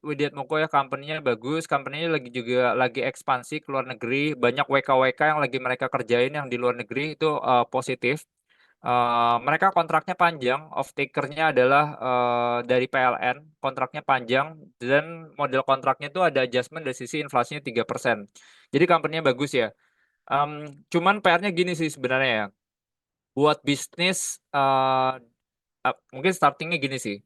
Widiatmoko ya, company-nya bagus, company-nya lagi ekspansi ke luar negeri, banyak WK-WK yang lagi mereka kerjain yang di luar negeri itu, positif. Mereka kontraknya panjang, off taker-nya adalah, dari PLN, kontraknya panjang dan model kontraknya itu ada adjustment dari sisi inflasinya 3%. Jadi company-nya bagus ya. Cuman PR-nya gini sih sebenarnya ya, buat bisnis, mungkin starting-nya gini sih,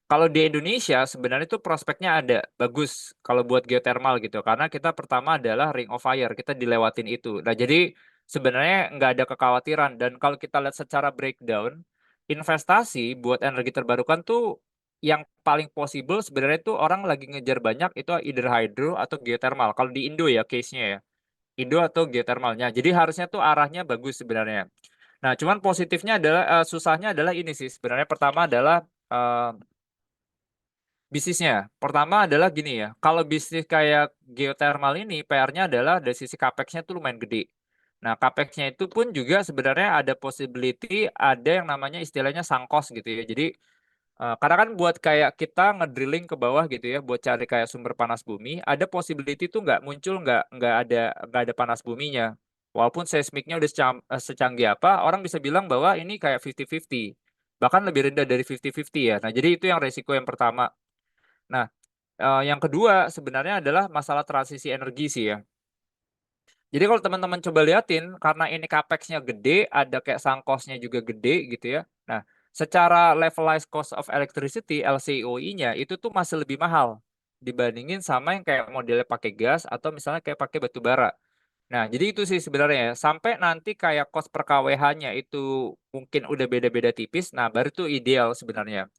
kalau di Indonesia sebenarnya itu prospeknya ada, bagus kalau buat geothermal gitu, karena kita pertama adalah ring of fire, kita dilewatin itu. Nah jadi sebenarnya nggak ada kekhawatiran dan kalau kita lihat secara breakdown, investasi buat energi terbarukan tuh yang paling possible sebenarnya itu orang lagi ngejar banyak itu either hydro atau geothermal, kalau di Indo ya case-nya ya, Indo atau geothermalnya. Jadi harusnya tuh arahnya bagus sebenarnya. Nah cuman positifnya adalah susahnya adalah ini sih sebenarnya pertama adalah, bisnisnya. Pertama adalah gini ya, kalau bisnis kayak geothermal ini PR-nya adalah dari sisi capex-nya tuh lumayan gede. Nah, capex-nya itu pun juga sebenarnya ada possibility ada yang namanya istilahnya sunk cost gitu ya. Jadi, karena kan buat kayak kita ngedrilling ke bawah gitu ya, buat cari kayak sumber panas bumi, ada possibility tuh nggak muncul nggak ada panas buminya. Walaupun seismiknya udah secanggih apa, orang bisa bilang bahwa ini kayak 50-50, bahkan lebih rendah dari 50-50 ya. Nah, jadi itu yang resiko yang pertama. Nah, yang kedua sebenarnya adalah masalah transisi energi sih ya. Jadi kalau teman-teman coba liatin karena ini capex-nya gede, ada kayak sunk cost-nya juga gede gitu ya. Nah, secara levelized cost of electricity LCOE-nya itu tuh masih lebih mahal dibandingin sama yang kayak modelnya pakai gas atau misalnya kayak pakai batu bara. Nah, jadi itu sih sebenarnya ya, sampai nanti kayak cost per kWh-nya itu mungkin udah beda-beda tipis, nah baru tuh ideal sebenarnya.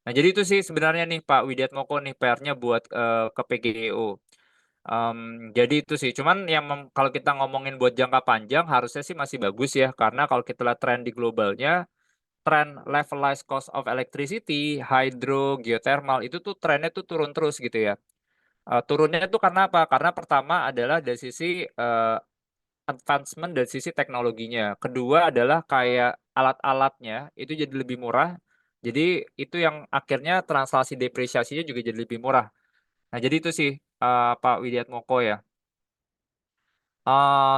Nah, jadi itu sih sebenarnya nih Pak Widiatmoko nih PR-nya buat, ke PGEO. Jadi itu sih, cuman yang kalau kita ngomongin buat jangka panjang harusnya sih masih bagus ya, karena kalau kita lihat tren di globalnya, tren levelized cost of electricity, hydro, geothermal itu tuh trennya tuh turun terus gitu ya. Turunnya itu karena apa? Karena pertama adalah dari sisi, advancement dari sisi teknologinya. Kedua adalah kayak alat-alatnya itu jadi lebih murah. Jadi itu yang akhirnya translasi depresiasinya juga jadi lebih murah. Nah jadi itu sih, Pak Widiatmoko ya.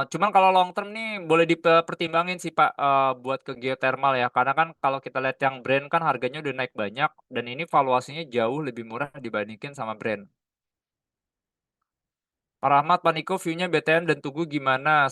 Cuman kalau long term nih boleh dipertimbangin sih Pak, buat ke geothermal ya. Karena kan kalau kita lihat yang Brent kan harganya udah naik banyak dan ini valuasinya jauh lebih murah dibandingkan sama Brent. Pak Rahmat, Pak Niko view-nya BTN dan Tugu gimana?